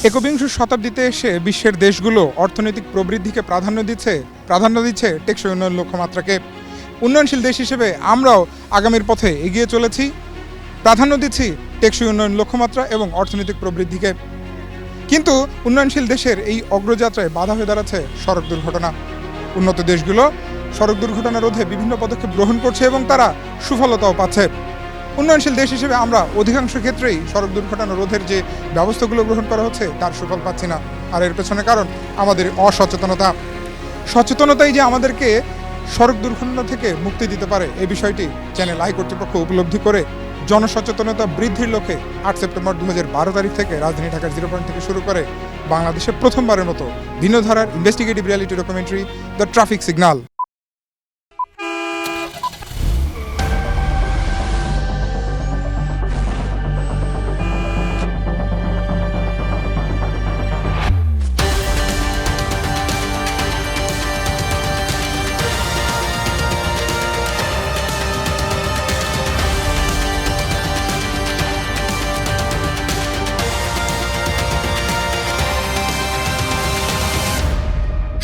একবিংশ শতাব্দীতে এসে বিশ্বের দেশগুলো অর্থনৈতিক প্রবৃদ্ধিকে প্রাধান্য দিচ্ছে টেকসই উন্নয়ন লক্ষ্যমাত্রাকে। উন্নয়নশীল দেশ হিসেবে আমরাও আগামীর পথে এগিয়ে চলেছি, প্রাধান্য দিচ্ছি টেকসই উন্নয়ন লক্ষ্যমাত্রা এবং অর্থনৈতিক প্রবৃদ্ধিকে। কিন্তু উন্নয়নশীল দেশের এই অগ্রযাত্রায় বাধা হয়ে দাঁড়াচ্ছে সড়ক দুর্ঘটনা। উন্নত দেশগুলো সড়ক দুর্ঘটনা রোধে বিভিন্ন পদক্ষেপ গ্রহণ করছে এবং তারা সুফলতাও পাচ্ছে। উন্নয়নশীল দেশ হিসেবে আমরা অধিকাংশ ক্ষেত্রেই সড়ক দুর্ঘটনা রোধের যে ব্যবস্থাগুলো গ্রহণ করা হচ্ছে তার সুফল পাচ্ছি না। আর এর পেছনে কারণ আমাদের সচেতনতাই যে আমাদেরকে সড়ক দুর্ঘটনা থেকে মুক্তি দিতে পারে, এই বিষয়টি চ্যানেল আই কর্তৃপক্ষ উপলব্ধি করে জনসচেতনতা বৃদ্ধির লক্ষ্যে 8 সেপ্টেম্বর 2012 তারিখ থেকে রাজধানী ঢাকার 0 পয়েন্ট থেকে শুরু করে বাংলাদেশে প্রথমবারের মতো ভিন্নধারার investigative reality documentary the traffic signal.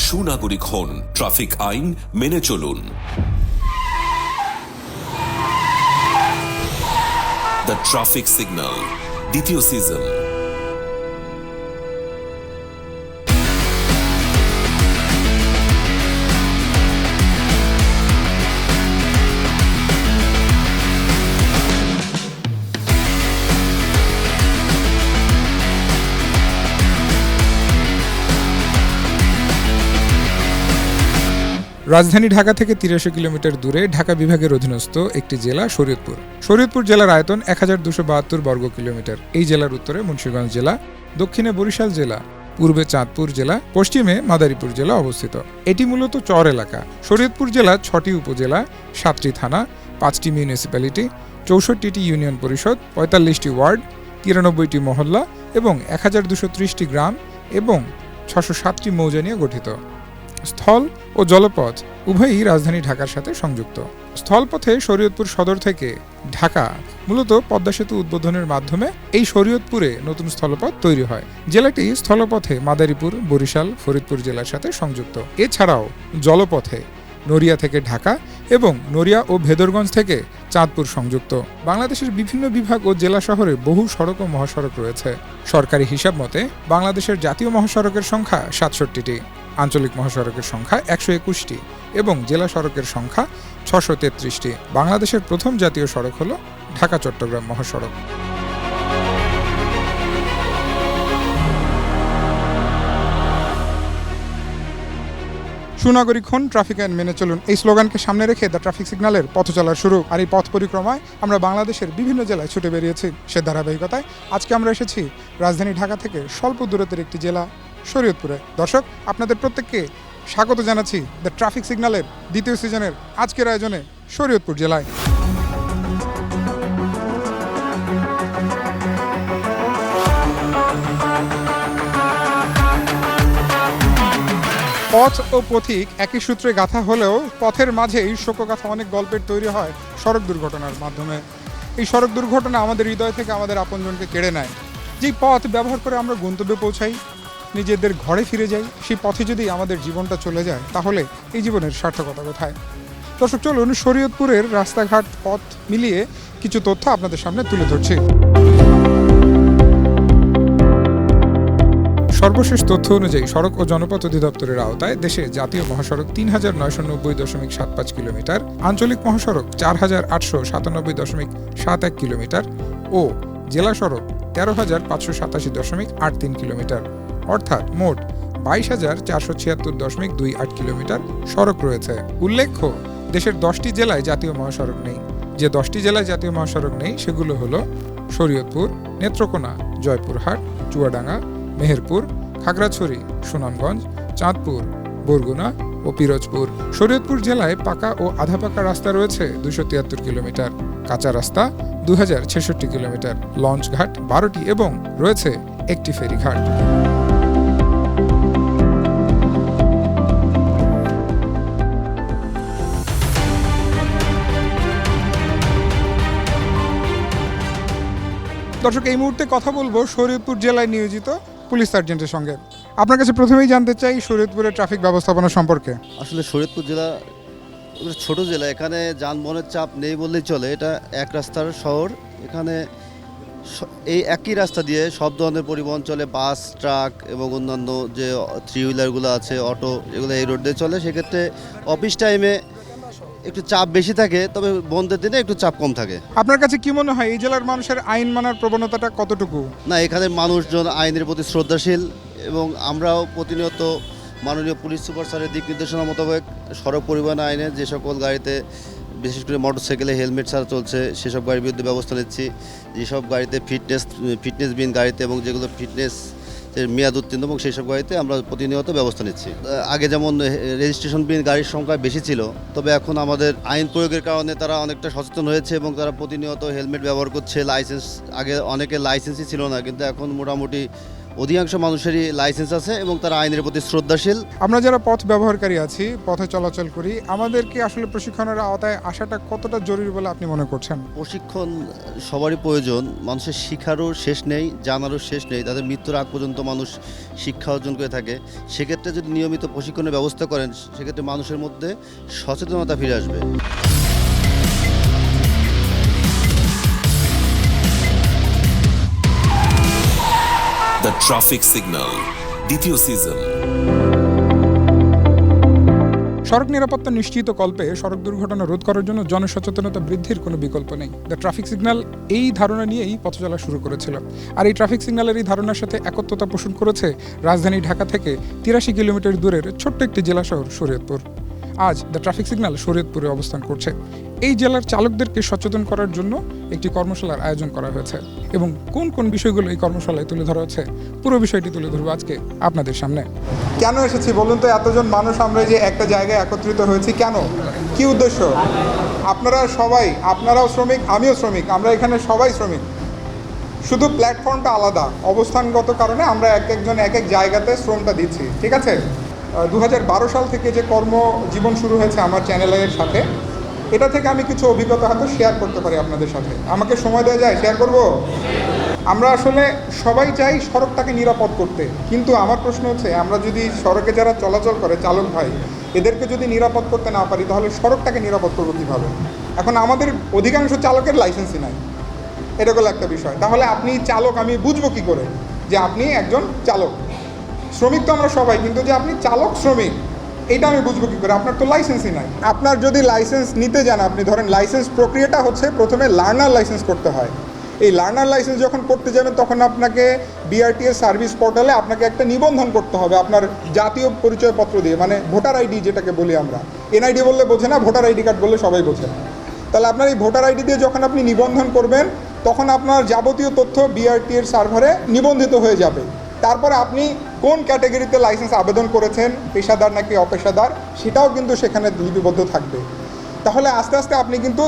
সুনাগরিক হন, ট্রাফিক আইন মেনে চলুন। দ্য ট্রাফিক সিগন্যাল দ্বিতীয় সিজন। রাজধানী ঢাকা থেকে 83 কিলোমিটার দূরে ঢাকা বিভাগের অধীনস্থ একটি জেলা শরীয়তপুর জেলার আয়তন 1272 বর্গ কিলোমিটার। এই জেলার উত্তরে মুন্সিগঞ্জ জেলা, দক্ষিণে বরিশাল জেলা, পূর্বে চাঁদপুর জেলা, পশ্চিমে মাদারীপুর জেলা অবস্থিত। এটি মূলত চর এলাকা। শরীয়তপুর জেলা 6টি উপজেলা, 7টি থানা, 5টি মিউনিসিপ্যালিটি, 64টি ইউনিয়ন পরিষদ, 45টি ওয়ার্ড, 93টি মহল্লা এবং 1230টি গ্রাম এবং 607টি মৌজা নিয়ে গঠিত। স্থল ও জলপথ উভয়ই রাজধানী ঢাকার সাথে সংযুক্ত। স্থলপথে শরীয়তপুর সদর থেকে ঢাকা মূলত পদ্মা সেতু উদ্বোধনের মাধ্যমে এই শরীয়তপুরে নতুন স্থলপথ তৈরি হয়। জেলাটি স্থলপথে মাদারীপুর, বরিশাল, ফরিদপুর জেলার সাথে সংযুক্ত। এছাড়াও জলপথে নড়িয়া থেকে ঢাকা এবং নড়িয়া ও ভেদরগঞ্জ থেকে চাঁদপুর সংযুক্ত। বাংলাদেশের বিভিন্ন বিভাগ ও জেলা শহরে বহু সড়ক ও মহাসড়ক রয়েছে। সরকারি হিসাব মতে বাংলাদেশের জাতীয় মহাসড়কের সংখ্যা 67টি, আঞ্চলিক মহাসড়কের সংখ্যা 121টি এবং জেলা সড়কের সংখ্যা 633টি। বাংলাদেশের প্রথম জাতীয় সড়ক হল ঢাকা-চট্টগ্রাম মহাসড়ক। সুনাগরিক হন, ট্রাফিক আইন মেনে চলুন, এই স্লোগানকে সামনে রেখে দ্য ট্রাফিক সিগন্যালের পথ চলার শুরু। আর এই পথ পরিক্রমায় আমরা বাংলাদেশের বিভিন্ন জেলায় ছুটে বেরিয়েছি। সে ধারাবাহিকতায় আজকে আমরা এসেছি রাজধানী ঢাকা থেকে স্বল্প দূরত্বের একটি জেলা শরীয়তপুরে। দর্শক, আপনাদের প্রত্যেককে স্বাগত জানাচ্ছি দ্য ট্রাফিক সিগন্যালের দ্বিতীয় সিজনের আজকের আয়োজনে শরীয়তপুর জেলায়। পথ ও পথিক একই সূত্রে গাঁথা হলেও পথের মাঝেই শোকগাথা অনেক গল্পের তৈরি হয় সড়ক দুর্ঘটনার মাধ্যমে। এই সড়ক দুর্ঘটনা আমাদের হৃদয় থেকে আমাদের আপনজনকে কেড়ে নেয়। যেই পথ ব্যবহার করে আমরা গন্তব্যে পৌঁছাই, নিজেদের ঘরে ফিরে যাই, সেই পথে যদি আমাদের জীবনটা চলে যায় তাহলে এই জীবনের সার্থকতা কোথায়? দর্শক, চলুন শরীয়তপুরের রাস্তাঘাট পথ মিলিয়ে কিছু তথ্য আপনাদের সামনে তুলে ধরছি। সর্বশেষ তথ্য অনুযায়ী সড়ক ও জনপথ অধিদপ্তরের আওতায় দেশে জাতীয় মহাসড়ক 3990.75 কিলোমিটার, আঞ্চলিক মহাসড়ক 4897.71 কিলোমিটার ও জেলা সড়ক 13,587.83 কিলোমিটার, অর্থাৎ মোট 22,476.28 কিলোমিটার সড়ক রয়েছে। উল্লেখ্য, দেশের 10টি জেলায় জাতীয় মহাসড়ক নেই। যে 10টি জেলায় জাতীয় মহাসড়ক নেই সেগুলো হলো শরীয়তপুর, নেত্রকোনা, জয়পুরহাট, চুয়াডাঙ্গা, মেহেরপুর, খাগড়াছড়ি, সুনামগঞ্জ, চাঁদপুর, বরগুনা ও পিরোজপুর। শরীয়তপুর জেলায় পাকা ও আধা পাকা রাস্তা রয়েছে 273 কিলোমিটার, কাঁচা রাস্তা 2066 কিলোমিটার, লঞ্চ ঘাট 12টি এবং রয়েছে একটি ফেরিঘাট। দর্শক, এই মুহূর্তে কথা বলবো শরীয়তপুর জেলায় নিয়োজিত পুলিশ সার্জেন্টের সঙ্গে। আপনার কাছে প্রথমেই জানতে চাই শরীয়তপুরের ট্রাফিক ব্যবস্থাপনা সম্পর্কে। আসলে শরীয়তপুর জেলা একটা ছোট জেলা, এখানে যানবাহনের চাপ নেই বললেই চলে। এটা এক রাস্তার শহর। এখানে এই একই রাস্তা দিয়ে সব ধরনের পরিবহন চলে, বাস, ট্রাক এবং অন্যান্য যে থ্রি হুইলারগুলো আছে, অটো, এগুলো এই রোড দিয়ে চলে। সেক্ষেত্রে অফিস টাইমে একটু চাপ বেশি থাকে, তবে বন্ধের দিনে একটু চাপ কম থাকে। আপনার কাছে কি মনে হয় এই জেলার মানুষের আইন মানার প্রবণতাটা কতটুকু? না, এখানে মানুষজন আইনের প্রতি শ্রদ্ধাশীল এবং আমরাও প্রতিনিয়ত মাননীয় পুলিশ সুপার স্যারের দিক নির্দেশনা মোতাবেক সড়ক পরিবহন আইনে যে সকল গাড়িতে বিশেষ করে মোটরসাইকেলে হেলমেট ছাড়া চলছে সেসব গাড়ির বিরুদ্ধে ব্যবস্থা নিচ্ছি। যেসব গাড়িতে ফিটনেসবিহীন গাড়িতে এবং যেগুলো ফিটনেস মেয়াদ উত্তীর্ণ এবং সেই সব গাড়িতে আমরা প্রতিনিয়ত ব্যবস্থা নিচ্ছি। আগে যেমন রেজিস্ট্রেশনবিহীন গাড়ির সংখ্যা বেশি ছিল, তবে এখন আমাদের আইন প্রয়োগের কারণে তারা অনেকটা সচেতন হয়েছে এবং তারা প্রতিনিয়ত হেলমেট ব্যবহার করছে। লাইসেন্স, আগে অনেকের লাইসেন্সই ছিল না, কিন্তু এখন মোটামুটি অধিকাংশ মানুষেরই লাইসেন্স আছে এবং তারা আইনের প্রতি শ্রদ্ধাশীল। আমরা যারা পথ ব্যবহারকারী আছি, পথে চলাচল করি, আমাদেরকে আসলে প্রশিক্ষণের আওতায় আসাটা কতটা জরুরি বলে আপনি মনে করছেন? প্রশিক্ষণ সবারই প্রয়োজন। মানুষের শিক্ষারও শেষ নেই, জানারও শেষ নেই। তাদের মৃত্যুর আগ পর্যন্ত মানুষ শিক্ষা অর্জন করে থাকে। সেক্ষেত্রে যদি নিয়মিত প্রশিক্ষণের ব্যবস্থা করেন, সেক্ষেত্রে মানুষের মধ্যে সচেতনতা ফিরে আসবে। দ্য ট্রাফিক সিগন্যাল দ্বিতীয় সিজন। সড়ক নিরাপত্তা নিশ্চিত কল্পে সড়ক দুর্ঘটনা রোধ করার জন্য জনসচেতনতা বৃদ্ধির কোনো বিকল্প নেই। দ্য ট্রাফিক সিগন্যাল এই ধারণা নিয়েই পথ চলা শুরু করেছিল। আর এই ট্রাফিক সিগন্যালের এই ধারণার সাথে একত্রতা পোষণ করেছে রাজধানী ঢাকা থেকে ৮৩ কিলোমিটার দূরের ছোট্ট একটি জেলা শহর শরীয়তপুর। আজ দ্য ট্রাফিক সিগন্যাল শরীয়তপুরে অবস্থান করছে। এই জেলার চালকদেরকে সচেতন করার জন্য একটি কর্মশালার আয়োজন করা হয়েছে এবং কোন কোন বিষয়গুলো এই কর্মশালায় তুলে ধরা হচ্ছে, পুরো বিষয়টি তুলে ধরবো আজকে আপনাদের সামনে। কেন এসেছি বলুন তো? এতজন মানুষ আমরা যে একটা জায়গায় একত্রিত হয়েছি কেন, কি উদ্দেশ্য? আপনারা সবাই, আপনারাও শ্রমিক, আমিও শ্রমিক, আমরা এখানে সবাই শ্রমিক, শুধু প্ল্যাটফর্মটা আলাদা। অবস্থানগত কারণে আমরা এক একজন এক এক জায়গাতে শ্রমটা দিচ্ছি, ঠিক আছে? 2012 সাল থেকে যে কর্মজীবন শুরু হয়েছে আমার চ্যানেলের সাথে, এটা থেকে আমি কিছু অভিজ্ঞতা হয়তো শেয়ার করতে পারি আপনাদের সাথে। আমাকে সময় দেওয়া যায়? শেয়ার করব। আমরা আসলে সবাই চাই সড়কটাকে নিরাপদ করতে, কিন্তু আমার প্রশ্ন হচ্ছে, আমরা যদি সড়কে যারা চলাচল করে চালক ভাই, এদেরকে যদি নিরাপদ করতে না পারি, তাহলে সড়কটাকে নিরাপদ করবো কীভাবে? এখন আমাদের অধিকাংশ চালকের লাইসেন্সই নাই, এটা হলো একটা বিষয়। তাহলে আপনি চালক, আমি বুঝবো কী করে যে আপনি একজন চালক? শ্রমিক তো আমরা সবাই, কিন্তু যে আপনি চালক শ্রমিক, এটা আমি বুঝবো কী করে? আপনার তো লাইসেন্সই নাই। আপনার যদি লাইসেন্স নিতে যান, আপনি ধরেন লাইসেন্স প্রক্রিয়াটা হচ্ছে প্রথমে লার্নার লাইসেন্স করতে হয়। এই লার্নার লাইসেন্স যখন করতে যাবেন, তখন আপনাকে বিআরটিএস সার্ভিস পোর্টালে আপনাকে একটা নিবন্ধন করতে হবে আপনার জাতীয় পরিচয়পত্র দিয়ে, মানে ভোটার আইডি যেটাকে বলি আমরা। এনআইডি বললে বোঝে না, ভোটার আইডি কার্ড বললে সবাই বোঝে। তাহলে আপনার এই ভোটার আইডি দিয়ে যখন আপনি নিবন্ধন করবেন, তখন আপনার যাবতীয় তথ্য বিআরটিএর সার্ভারে নিবন্ধিত হয়ে যাবে। তারপরে আপনি কোন ক্যাটাগরিতে লাইসেন্স আবেদন করেছেন, পেশাদার নাকি অপেশাদার, সেটাও কিন্তু সেখানে লিপিবদ্ধ থাকবে। তাহলে আস্তে আস্তে আপনি কিন্তু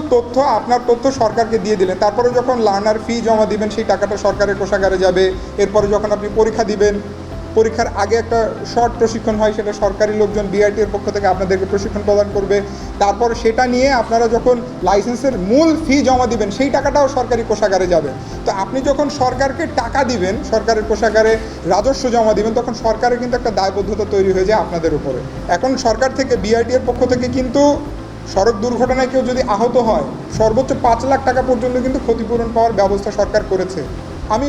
আপনার তথ্য সরকারকে দিয়ে দিলেন। তারপরে যখন লার্নার ফি জমা দিবেন, সেই টাকাটা সরকারের কোষাগারে যাবে। এরপরে যখন আপনি পরীক্ষা দিবেন, পরীক্ষার আগে একটা শর্ট প্রশিক্ষণ হয়, সেটা সরকারি লোকজন বিআরটির পক্ষ থেকে আপনাদেরকে প্রশিক্ষণ প্রদান করবে। তারপর সেটা নিয়ে আপনারা যখন লাইসেন্সের মূল ফি জমা দিবেন, সেই টাকাটাও সরকারি কোষাগারে যাবে। তো আপনি যখন সরকারকে টাকা দিবেন, সরকারের কোষাগারে রাজস্ব জমা দিবেন, তখন সরকারের কিন্তু একটা দায়বদ্ধতা তৈরি হয়ে যায় আপনাদের উপরে। এখন সরকার থেকে, বিআরটির পক্ষ থেকে কিন্তু সড়ক দুর্ঘটনায় কেউ যদি আহত হয়, সর্বোচ্চ 5 লাখ টাকা পর্যন্ত কিন্তু ক্ষতিপূরণ পাওয়ার ব্যবস্থা সরকার করেছে। আমি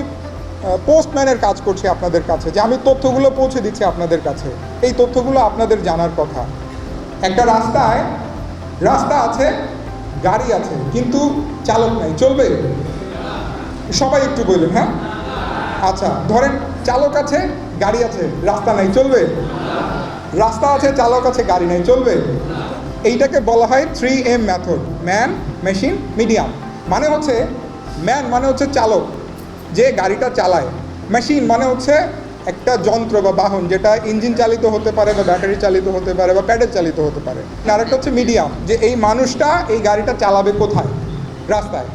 পোস্টম্যানের কাজ করছি আপনাদের কাছে, যে আমি তথ্যগুলো পৌঁছে দিচ্ছি আপনাদের কাছে। এই তথ্যগুলো আপনাদের জানার কথা। একটা রাস্তা আছে, গাড়ি আছে, কিন্তু চালক নাই, চলবে? সবাই একটু বলুন। হ্যাঁ, আচ্ছা, ধরেন চালক আছে, গাড়ি আছে, রাস্তা নাই, চলবে? রাস্তা আছে, চালক আছে, গাড়ি নাই, চলবে? এইটাকে বলা হয় 3M method, man, machine, medium. মানে হচ্ছে ম্যান মানে হচ্ছে চালক, যে গাড়িটা চালায়। মেশিন মানে হচ্ছে একটা যন্ত্র বা বাহন, যেটা ইঞ্জিন চালিত হতে পারে বা ব্যাটারি চালিত হতে পারে বা প্যাডেল চালিত হতে পারে। আর একটা হচ্ছে মিডিয়াম, যে এই মানুষটা এই গাড়িটা চালাবে কোথায়? রাস্তায়।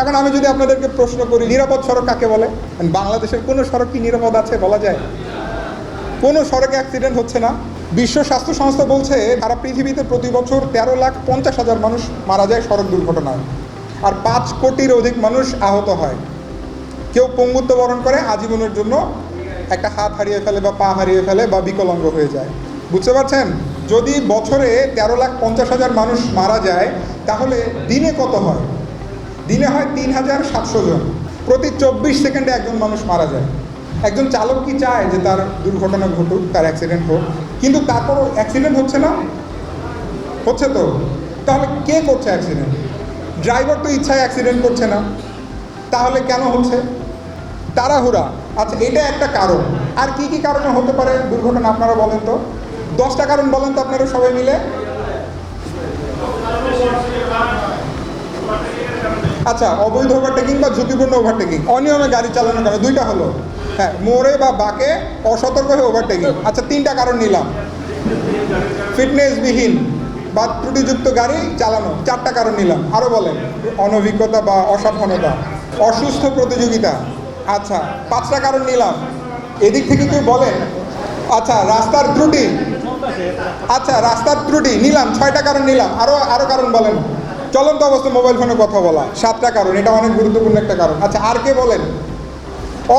এখন আমি যদি আপনাদেরকে প্রশ্ন করি, নিরাপদ সড়ক কাকে বলে? বাংলাদেশের কোনো সড়ক কি নিরাপদ আছে বলা যায়? কোনো সড়কে অ্যাক্সিডেন্ট হচ্ছে না। বিশ্ব স্বাস্থ্য সংস্থা বলছে সারা পৃথিবীতে প্রতি বছর 13,50,000 মানুষ মারা যায় সড়ক দুর্ঘটনায়, আর 5 কোটির অধিক মানুষ আহত হয়। কেউ পঙ্গুত্ব বরণ করে আজীবনের জন্য একটা হাত হারিয়ে ফেলে বা পা হারিয়ে ফেলে বা বিকলাঙ্গ হয়ে যায়। বুঝতে পারছেন? যদি বছরে 13,50,000 মানুষ মারা যায় তাহলে দিনে কত হয়? দিনে হয় 3,700 জন। প্রতি 24 সেকেন্ডে একজন মানুষ মারা যায়। একজন চালক কি চায় যে তার দুর্ঘটনা ঘটুক, তার অ্যাক্সিডেন্ট হোক? কিন্তু তারপরও অ্যাক্সিডেন্ট হচ্ছে না? হচ্ছে তো। তাহলে কে করছে অ্যাক্সিডেন্ট? ড্রাইভার তো ইচ্ছায় অ্যাক্সিডেন্ট করছে না। তাহলে কেন হচ্ছে? তাড়াহুড়া। আচ্ছা, এটা একটা কারণ। আর কি কি কারণে হতে পারে দুর্ঘটনা আপনারা বলেন তো? 10টা কারণ বলেন তো আপনারা সবাই মিলে। আচ্ছা, অবৈধ ওভারটেকিং বা ঝুঁকিপূর্ণ ওভারটেকিং, অনিয়মে গাড়ি চালানোর কারণে 2টা হলো। হ্যাঁ, মোড়ে বা বাঁকে অসতর্ক হয়ে ওভারটেকিং। আচ্ছা, 3টা কারণ নিলাম। ফিটনেসবিহীন বা ত্রুটিযুক্ত গাড়ি চালানো, 4টা কারণ নিলাম। আরও বলেন। অনভিজ্ঞতা বা অসাবধানতা, অসুস্থ প্রতিযোগিতা। আচ্ছা, 5টা কারণ নিলাম। এদিক থেকে কেউ বলেন। আচ্ছা, রাস্তার ত্রুটি। আচ্ছা, রাস্তার ত্রুটি নিলাম। 6টা কারণ নিলাম। আরও কারণ বলেন। চলন্ত অবস্থায় মোবাইল ফোনে কথা বলা, 7টা কারণ। এটা অনেক গুরুত্বপূর্ণ একটা কারণ। আচ্ছা, আর কে বলেন?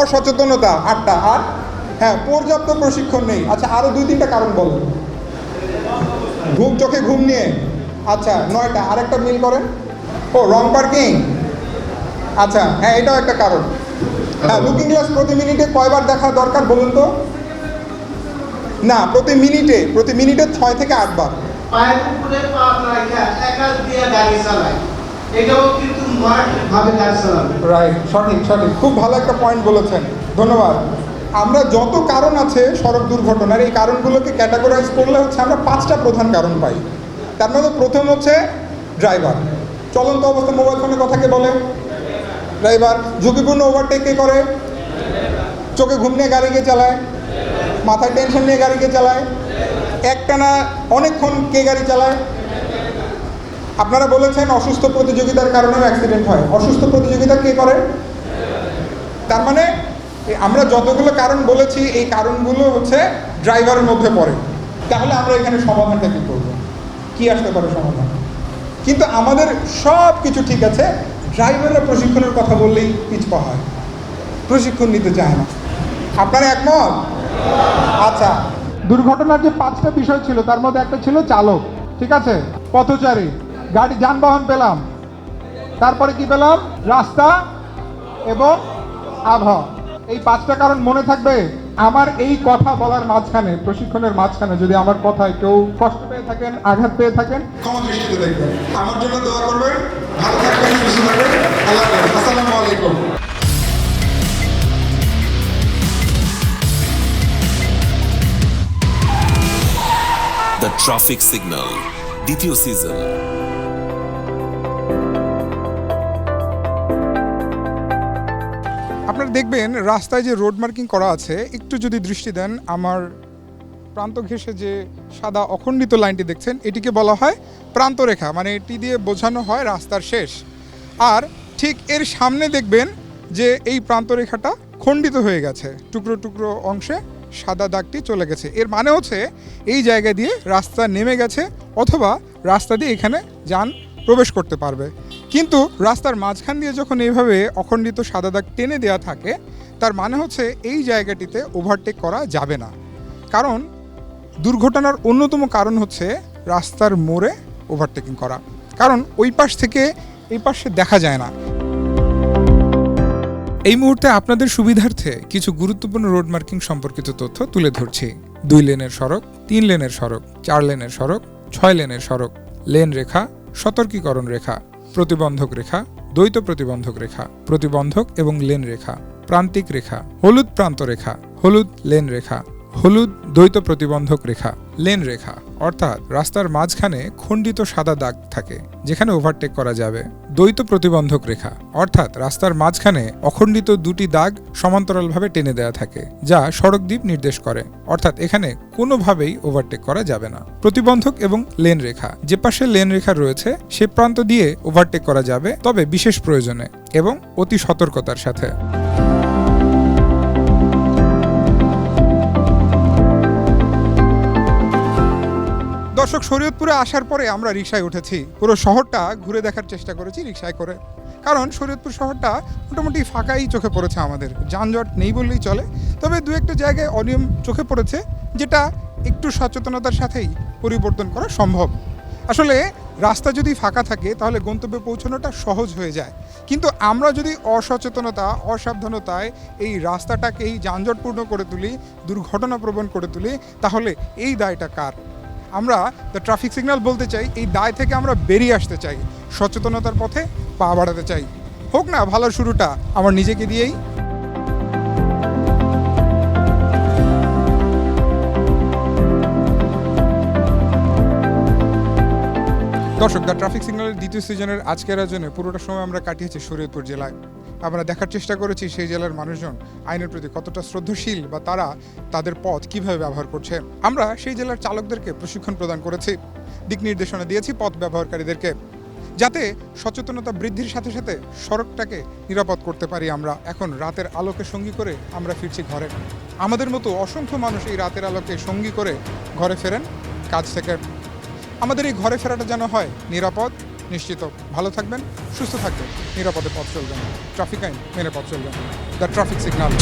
অসচেতনতা, 8টা। আর হ্যাঁ, পর্যাপ্ত প্রশিক্ষণ নেই। আচ্ছা, আরও 2-3টা কারণ বলেন। চোখে ঘুম নিয়ে। আচ্ছা, 9টা। আরেকটা মিল করেন। ও, রং পার্কিং। আচ্ছা, হ্যাঁ, এটাও একটা কারণ। হ্যাঁ, লুকিং গ্লাস প্রতি মিনিটে কয়বার দেখা দরকার বলুন তো? না, প্রতি মিনিটে 6 থেকে 8 বার। পায়ের উপরে পা রাখা একা দিয়ে গাড়ি চালায়, এটাও কিন্তু মারাত্মকভাবে গাড়ি চালাবে। রাইট, সঠিক। খুব ভালো একটা পয়েন্ট বলেছেন, ধন্যবাদ। আমরা যত কারণ আছে সড়ক দুর্ঘটনার, এই কারণগুলোকে ক্যাটাগরাইজ করলে হচ্ছে আমরা 5টা প্রধান কারণ পাই। তার মধ্যে প্রথম হচ্ছে ড্রাইভার। চলন্ত অবস্থায় মোবাইল ফোনে কথা কে বলে? ড্রাইভার। ঝুঁকিপূর্ণ ওভারটেক কে করে? চোখে ঘুম নিয়ে গাড়ি কে চালায়? মাথায় টেনশন নিয়ে গাড়ি কে চালায়? একটানা অনেকক্ষণ কে গাড়ি চালায়? আপনারা বলেছেন অসুস্থ প্রতিযোগিতার কারণেও অ্যাক্সিডেন্ট হয়। অসুস্থ প্রতিযোগিতা কে করে? তার মানে আমরা যতগুলো কারণ বলেছি এই কারণগুলো হচ্ছে ড্রাইভারের মধ্যে পড়ে। তাহলে আমরা এখানে সমাধানটা কী করবো? কী আসতে পারে সমাধান? কিন্তু আমাদের সব কিছু ঠিক আছে, ড্রাইভাররা প্রশিক্ষণের কথা বললেই পিছপা হয়, প্রশিক্ষণ নিতে চায় না। আপনারা একমত? আচ্ছা, দুর্ঘটনার যে 5টা বিষয় ছিল তার মধ্যে একটা ছিল চালক, ঠিক আছে, পথচারী, গাড়ি যানবাহন পেলাম, তারপরে কি পেলাম? রাস্তা এবং আবহাওয়া। এই 5টা কারণ মনে থাকবে। আমার এই কথা বলার মাঝখানে, প্রশিক্ষণের মাঝখানে যদি আমার কথায় কেউ কষ্ট পেয়ে থাকেন, আঘাত পেয়ে থাকেন, ক্ষমা দৃষ্টিতে দেখবেন। আমার জন্য দোয়া করবেন। ভালো থাকবেন, সুস্থ থাকবেন। আল্লাহ হাফেজ। আসসালামু আলাইকুম। দ্য ট্রাফিক সিগন্যাল, দ্বিতীয় সিজন। আপনারা দেখবেন রাস্তায় যে রোড মার্কিং করা আছে, একটু যদি দৃষ্টি দেন, আমার প্রান্ত ঘেঁষে যে সাদা অখণ্ডিত লাইনটি দেখছেন, এটিকে বলা হয় প্রান্তরেখা। মানে এটি দিয়ে বোঝানো হয় রাস্তার শেষ। আর ঠিক এর সামনে দেখবেন যে এই প্রান্তরেখাটা খণ্ডিত হয়ে গেছে, টুকরো টুকরো অংশে সাদা দাগটি চলে গেছে। এর মানে হচ্ছে এই জায়গা দিয়ে রাস্তা নেমে গেছে, অথবা রাস্তা দিয়ে এখানে যান প্রবেশ করতে পারবে। কিন্তু রাস্তার মাঝখান দিয়ে যখন এইভাবে অখণ্ডিত সাদা দাগ টেনে দেওয়া থাকে, তার মানে হচ্ছে এই জায়গাটিতে ওভারটেক করা যাবে না। কারণ দুর্ঘটনার অন্যতম কারণ হচ্ছে রাস্তার মোড়ে ওভারটেকিং করা, কারণ ওই পাশ থেকে এই পাশে দেখা যায় না। এই মুহূর্তে আপনাদের সুবিধার্থে কিছু গুরুত্বপূর্ণ রোড মার্কিং সম্পর্কিত তথ্য তুলে ধরছি। 2 লেনের সড়ক, 3 লেনের সড়ক, 4 লেনের সড়ক, 6 লেনের সড়ক, লেন রেখা, সতর্কীকরণ রেখা, প্রতিবন্ধক রেখা, দ্বৈত প্রতিবন্ধক রেখা, প্রতিবন্ধক এবং লেন রেখা, প্রান্তিক রেখা, হলুদ প্রান্ত রেখা, হলুদ লেন রেখা, হলুদ দ্বৈত প্রতিবন্ধক রেখা, লেন রেখা অর্থাৎ রাস্তার মাঝখানে খণ্ডিত সাদা দাগ থাকে যেখানে ওভারটেক করা যাবে, দ্বৈত প্রতিবন্ধক রেখা অর্থাৎ রাস্তার মাঝখানে অখণ্ডিত 2টি দাগ সমান্তরালভাবে টেনে দেওয়া থাকে যা সড়ক দ্বীপ নির্দেশ করে, অর্থাৎ এখানে কোনোভাবেই ওভারটেক করা যাবে না। প্রতিবন্ধক এবং লেন রেখা, যে পাশে লেন রেখা রয়েছে সে প্রান্ত দিয়ে ওভারটেক করা যাবে, তবে বিশেষ প্রয়োজনে এবং অতি সতর্কতার সাথে। দর্শক, শরীয়তপুরে আসার পরে আমরা রিকশায় উঠেছি, পুরো শহরটা ঘুরে দেখার চেষ্টা করেছি রিকশায় করে, কারণ শরীয়তপুর শহরটা মোটামুটি ফাঁকাই চোখে পড়েছে আমাদের, যানজট নেই বললেই চলে। তবে দু একটা জায়গায় অনিয়ম চোখে পড়েছে, যেটা একটু সচেতনতার সাথেই পরিবর্তন করা সম্ভব। আসলে রাস্তা যদি ফাঁকা থাকে তাহলে গন্তব্যে পৌঁছানোটা সহজ হয়ে যায়, কিন্তু আমরা যদি অসচেতনতা অসাবধানতায় এই রাস্তাটাকেই যানজটপূর্ণ করে তুলি, দুর্ঘটনাপ্রবণ করে তুলি, তাহলে এই দায়টা কার? আমরা দ্য ট্রাফিক সিগন্যাল বলতে চাই, এই দায় থেকে আমরা বেরিয়ে আসতে চাই, সচেতনতার পথে পা বাড়াতে চাই। হোক না ভালোর শুরুটা আমার নিজেকে দিয়েই। দর্শক, দ্য ট্রাফিক সিগন্যালের দ্বিতীয় সিজনের আজকের আয়োজনে পুরোটা সময় আমরা কাটিয়েছি শরীয়তপুর জেলায়। আমরা দেখার চেষ্টা করেছি সেই জেলার মানুষজন আইনের প্রতি কতটা শ্রদ্ধাশীল বা তারা তাদের পথ কিভাবে ব্যবহার করছে। আমরা সেই জেলার চালকদেরকে প্রশিক্ষণ প্রদান করেছি, দিক নির্দেশনা দিয়েছি পথ ব্যবহারকারীদেরকে, যাতে সচেতনতা বৃদ্ধির সাথে সাথে সড়কটাকে নিরাপদ করতে পারি। আমরা এখন রাতের আলোকে সঙ্গী করে আমরা ফিরছি ঘরে। আমাদের মতো অসংখ্য মানুষ এই রাতের আলোকে সঙ্গী করে ঘরে ফেরেন কাজ থেকে। আমাদের এই ঘরে ফেরাটা যেন হয় নিরাপদ, নিশ্চিত। ভালো থাকবেন, সুস্থ থাকবেন, নিরাপদে পথ চলবেন, ট্রাফিক আইন মেনে পথ চলবেন। The traffic signal.